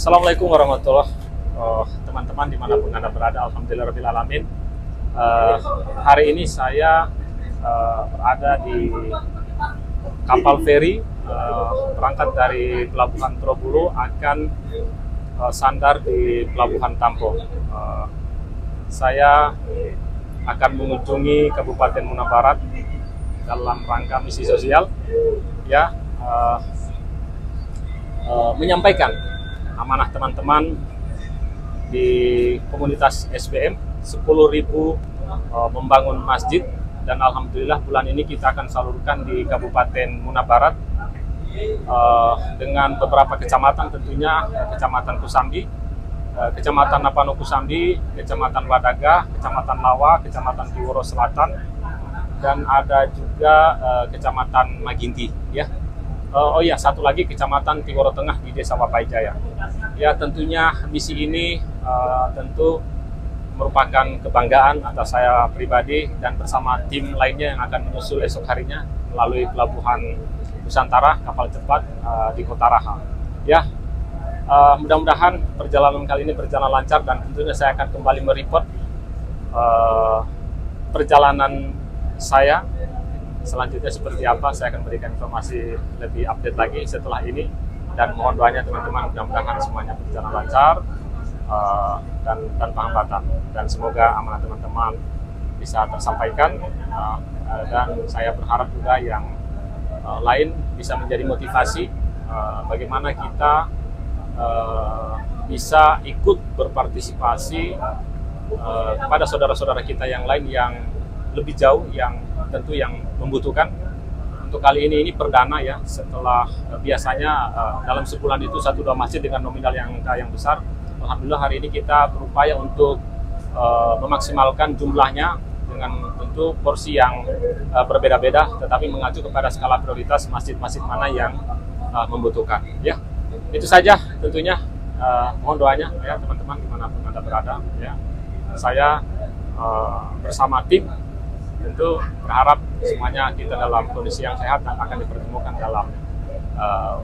Assalamualaikum warahmatullahi teman-teman dimanapun Anda berada, alhamdulillahirrahmanirrahim. Hari ini saya berada di kapal feri berangkat dari Pelabuhan Trobolo akan sandar di Pelabuhan Tampo. Saya akan mengunjungi Kabupaten Muna Barat dalam rangka misi sosial, ya, menyampaikan amanah teman-teman di komunitas SBM 10.000 membangun masjid, dan alhamdulillah bulan ini kita akan salurkan di Kabupaten Muna Barat dengan beberapa kecamatan, tentunya Kecamatan Kusambi, Kecamatan Napano Kusambi, Kecamatan Wadaga, Kecamatan Lawa, Kecamatan Tiworo Selatan, dan ada juga Kecamatan Maginti, ya. Oh iya, satu lagi Kecamatan Tiworo Tengah di Desa Wapaijaya. Ya, tentunya misi ini tentu merupakan kebanggaan atas saya pribadi dan bersama tim lainnya yang akan menyusul esok harinya melalui Pelabuhan Nusantara kapal cepat di Kota Raha. Ya, mudah-mudahan perjalanan kali ini berjalan lancar, dan tentunya saya akan kembali mereport perjalanan saya selanjutnya seperti apa. Saya akan berikan informasi lebih update lagi setelah ini, dan mohon doanya teman-teman, mudah-mudahan semuanya berjalan lancar dan tanpa hambatan, dan semoga amanah teman-teman bisa tersampaikan, dan saya berharap juga yang lain bisa menjadi motivasi bagaimana kita bisa ikut berpartisipasi kepada saudara-saudara kita yang lain yang lebih jauh, yang tentu yang membutuhkan. Untuk kali ini perdana, ya, setelah biasanya dalam sebulan itu 1-2 masjid dengan nominal yang besar. Alhamdulillah hari ini kita berupaya untuk memaksimalkan jumlahnya dengan tentu porsi yang berbeda-beda, tetapi mengacu kepada skala prioritas masjid-masjid mana yang membutuhkan. Ya, itu saja tentunya. Mohon doanya, ya teman-teman dimanapun Anda berada. Ya, saya bersama tim tentu berharap semuanya kita dalam kondisi yang sehat dan akan dipertemukan dalam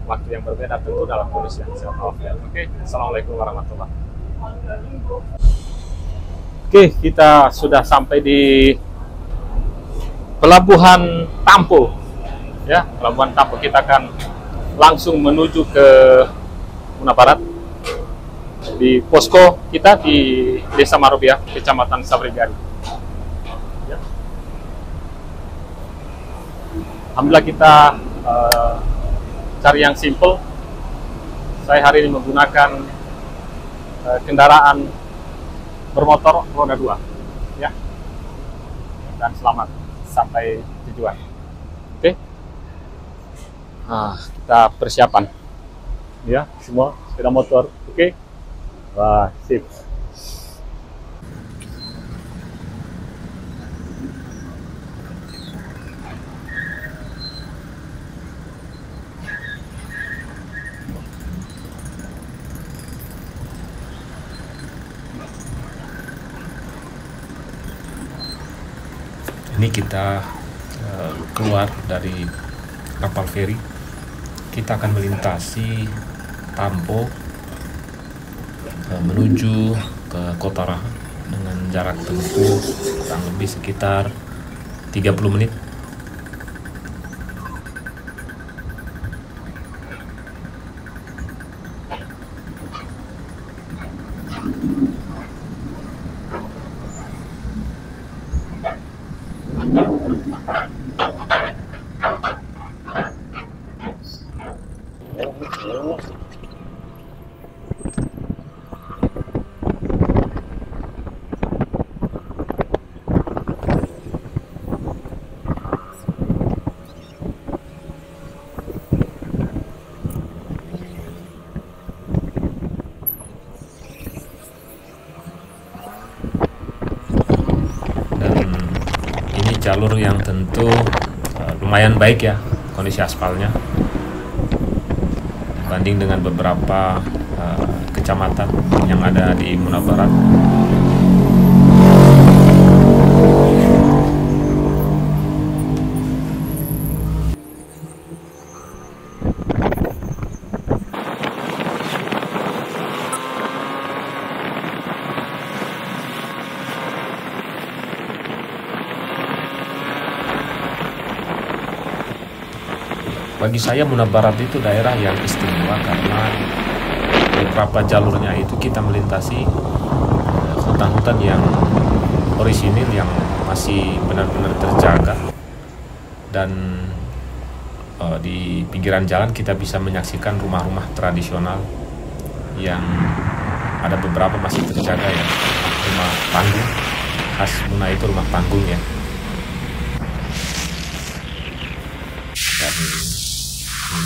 waktu yang berbeda, tentu dalam kondisi yang sehat. Oke, assalamualaikum warahmatullahi wabarakatuh. Oke, kita sudah sampai di Pelabuhan Tampo. Ya, Pelabuhan Tampo. Kita akan langsung menuju ke Muna Barat di posko kita di Desa Marobiah, Kecamatan Sabrigari. Alhamdulillah kita cari yang simple. Saya hari ini menggunakan kendaraan bermotor roda 2, ya. Dan selamat sampai tujuan. Oke. Kita persiapan, ya, semua sepeda motor. Oke. Wah, sip. Ini kita keluar dari kapal feri. Kita akan melintasi Tampo menuju ke Kota Raha dengan jarak tempuh kurang lebih sekitar 30 menit. Jalur yang tentu lumayan baik, ya, kondisi aspalnya dibanding dengan beberapa kecamatan yang ada di Muna Barat. bagi saya Muna Barat itu daerah yang istimewa karena beberapa jalurnya itu kita melintasi hutan-hutan yang orisinil yang masih benar-benar terjaga, dan di pinggiran jalan kita bisa menyaksikan rumah-rumah tradisional yang ada beberapa masih terjaga ya, rumah panggung khas Muna itu rumah panggung ya. Dan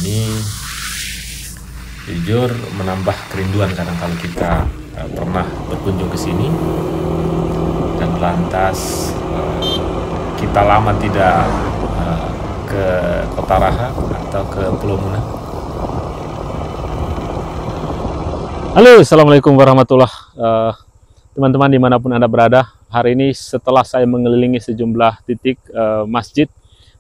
ini jujur menambah kerinduan kadang kalau kita pernah berkunjung ke sini dan lantas kita lama tidak ke Kota Raha atau ke Pulau Muna. Halo, assalamualaikum warahmatullahi teman-teman dimanapun Anda berada. Hari ini setelah saya mengelilingi sejumlah titik masjid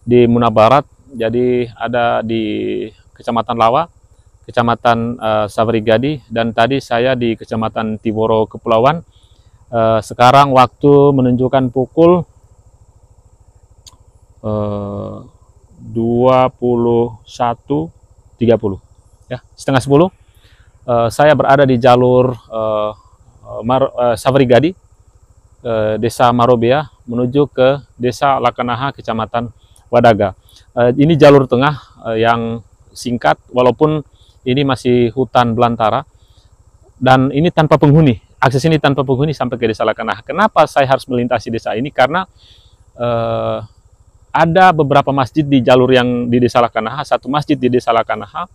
di Muna Barat, jadi ada di Kecamatan Lawa, Kecamatan Savrigadi, dan tadi saya di Kecamatan Tiboro Kepulauan. Sekarang waktu menunjukkan pukul 21.30 ya, setengah 10. Saya berada di jalur Savrigadi, Desa Marobea menuju ke Desa Lakanaha, Kecamatan Wadaga. Ini jalur tengah yang singkat, walaupun ini masih hutan belantara, dan ini tanpa penghuni. Akses ini tanpa penghuni sampai ke Desa Lakanaha. Kenapa saya harus melintasi desa ini? Karena ada beberapa masjid di jalur yang di Desa Lakanaha, satu masjid di Desa Lakanaha,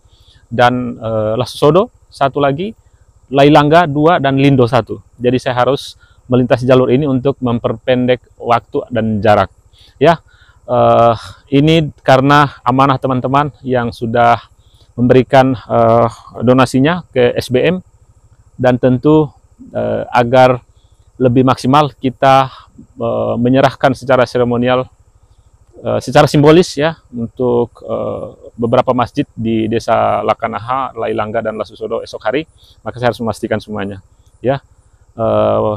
dan Lasusodo satu lagi, Lailangga 2, dan Lindo 1. Jadi saya harus melintasi jalur ini untuk memperpendek waktu dan jarak. Ya, ini karena amanah teman-teman yang sudah memberikan donasinya ke SBM, dan tentu agar lebih maksimal kita menyerahkan secara seremonial, secara simbolis ya, untuk beberapa masjid di Desa Lakanaha, Lailangga, dan Lasusodo esok hari. Maka saya harus memastikan semuanya ya.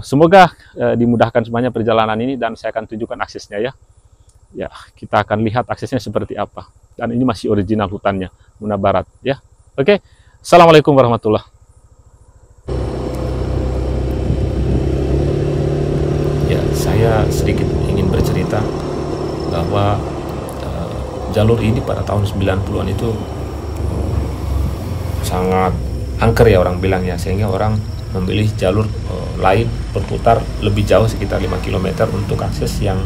Semoga dimudahkan semuanya perjalanan ini, dan saya akan tunjukkan aksesnya ya. Ya, kita akan lihat aksesnya seperti apa. Dan ini masih original hutannya, Muna Barat ya. Oke, assalamualaikum warahmatullahi. Ya, saya sedikit ingin bercerita bahwa jalur ini pada tahun 90-an itu sangat angker ya orang bilang ya, sehingga orang memilih jalur lain berputar lebih jauh sekitar 5 km untuk akses yang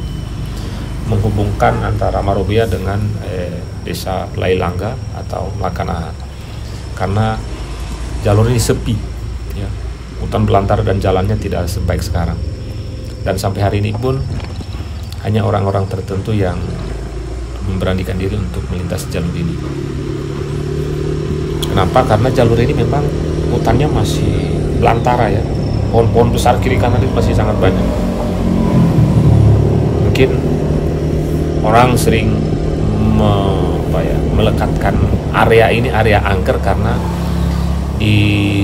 menghubungkan antara Marobea dengan Desa Lailangga atau Lakanaha. Karena jalur ini sepi ya, hutan belantara dan jalannya tidak sebaik sekarang. Dan sampai hari ini pun hanya orang-orang tertentu yang memberanikan diri untuk melintasi jalur ini. Kenapa? Karena jalur ini memang hutannya masih belantara ya, pohon-pohon besar kiri kanan itu masih sangat banyak. Mungkin orang sering melekatkan area ini area angker karena di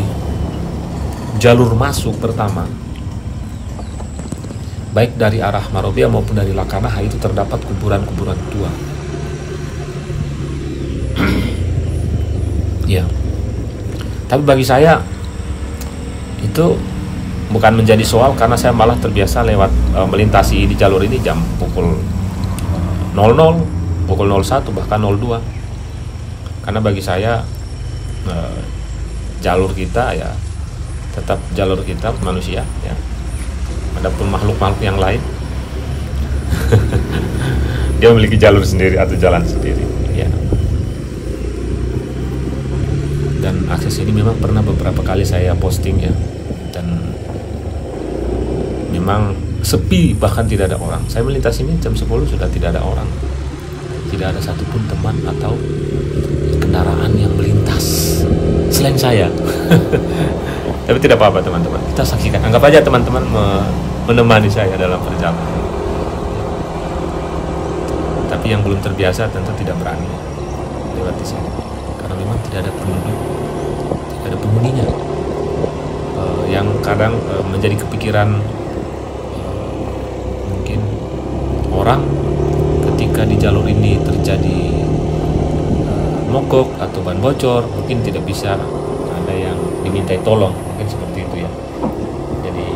jalur masuk pertama, baik dari arah Marobea maupun dari Lakanaha, itu terdapat kuburan-kuburan tua. Ya, tapi bagi saya itu bukan menjadi soal, karena saya malah terbiasa lewat melintasi di jalur ini jam pukul 00, pukul 01, bahkan 02. Karena bagi saya jalur kita ya tetap jalur kita manusia ya. Adapun makhluk-makhluk yang lain dia memiliki jalur sendiri atau jalan sendiri ya. Dan akses ini memang pernah beberapa kali saya posting ya, dan memang sepi, bahkan tidak ada orang. Saya melintas ini jam 10 sudah tidak ada orang, tidak ada satupun teman atau kendaraan yang melintas selain saya. Tapi tidak apa-apa teman-teman, kita saksikan, anggap aja teman-teman menemani saya dalam perjalanan. Tapi yang belum terbiasa tentu tidak berani lewat di sini, karena memang tidak ada penduduk, tidak ada penghuninya. Yang kadang menjadi kepikiran mungkin orang ketika di jalur ini terjadi mogok atau ban bocor, mungkin tidak bisa ada yang dimintai tolong, mungkin seperti itu ya. Jadi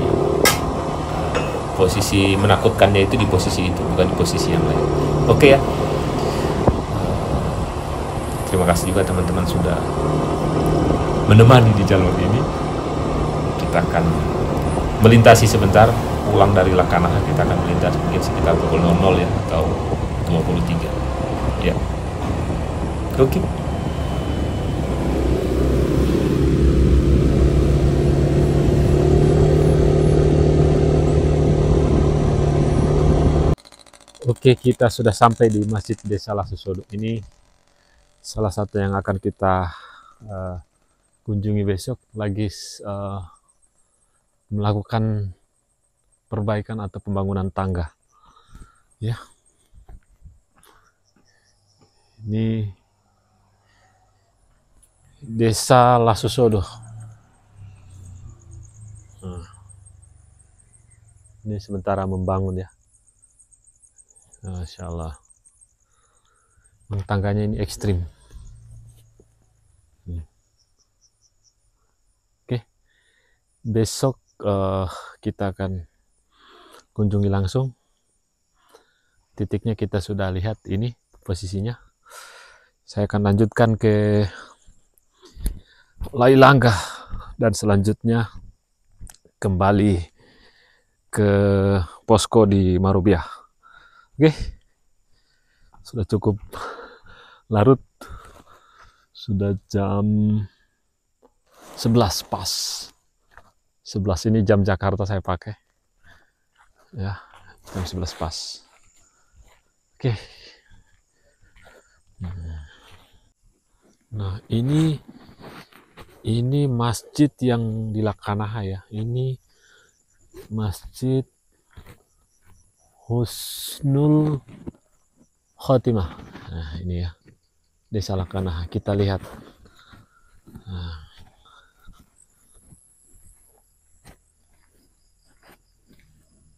posisi menakutkannya itu di posisi itu, bukan di posisi yang lain. Oke ya. Terima kasih juga teman-teman sudah menemani di jalur ini. Kita akan melintasi sebentar, pulang dari Lakanaha kita akan melintas mungkin sekitar pukul 00 ya, atau 23 ya. Oke. Oke, kita sudah sampai di Masjid Desa Lasusodo. Ini salah satu yang akan kita kunjungi besok, lagi melakukan perbaikan atau pembangunan tangga. Ya. Ini Desa Lasusodo. Ini sementara membangun ya. Masya Allah. Tangganya ini ekstrim. Oke. Besok kita akan kunjungi langsung. Titiknya kita sudah lihat ini posisinya. Saya akan lanjutkan ke Lailangga dan selanjutnya kembali ke posko di Marobiah. Oke, sudah cukup larut, sudah jam 11 pas. 11 ini jam Jakarta saya pakai ya, jam 11 pas. Oke. Nah, ini masjid yang di Lakanaha ya. Ini Masjid Husnul Khotimah. Nah, ini ya, Desa Lakanaha. Kita lihat.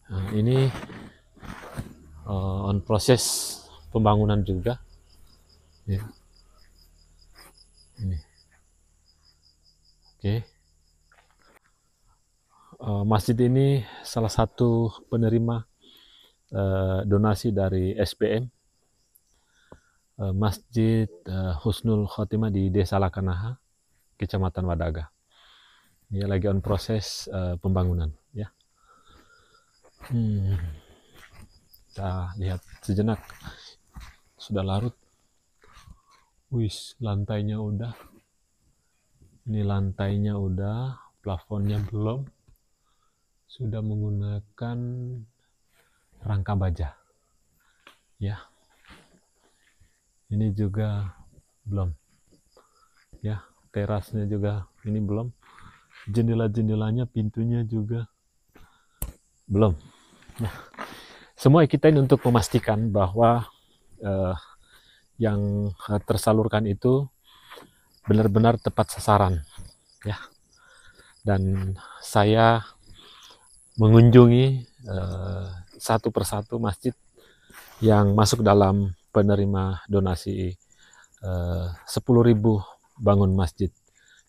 Nah, ini on proses pembangunan juga. Ya. Ini. Oke. Masjid ini salah satu penerima donasi dari SPM, Masjid Husnul Khotimah di Desa Lakanaha, Kecamatan Wadaga. Ini lagi on proses pembangunan ya. Kita lihat sejenak, sudah larut. Wis, lantainya udah. Ini lantainya udah, plafonnya belum. Sudah menggunakan rangka baja. Ya. Ini juga belum. Ya, terasnya juga ini belum. Jendela-jendelanya, pintunya juga belum. Nah, semua kita ini untuk memastikan bahwa yang tersalurkan itu benar-benar tepat sasaran ya. Dan saya mengunjungi satu persatu masjid yang masuk dalam penerima donasi 10.000 bangun masjid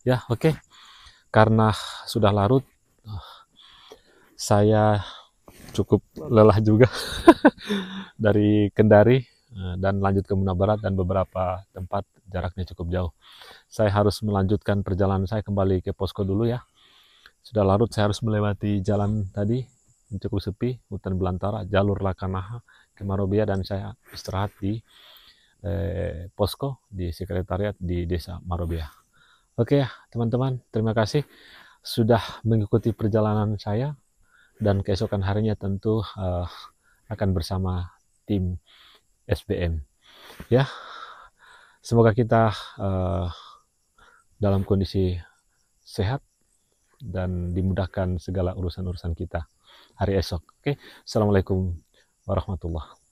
ya. Oke. Karena sudah larut, saya cukup lelah juga dari Kendari dan lanjut ke Muna Barat dan beberapa tempat jaraknya cukup jauh. Saya harus melanjutkan perjalanan saya kembali ke posko dulu ya. Sudah larut, saya harus melewati jalan tadi cukup sepi, hutan belantara, jalur Lakanaha ke Marobiah, dan saya istirahat di posko di sekretariat di Desa Marobiah. Oke ya teman-teman, terima kasih sudah mengikuti perjalanan saya, dan keesokan harinya tentu akan bersama tim SBM ya. Semoga kita dalam kondisi sehat dan dimudahkan segala urusan-urusan kita hari esok. Oke, Assalamualaikum warahmatullahi wabarakatuh.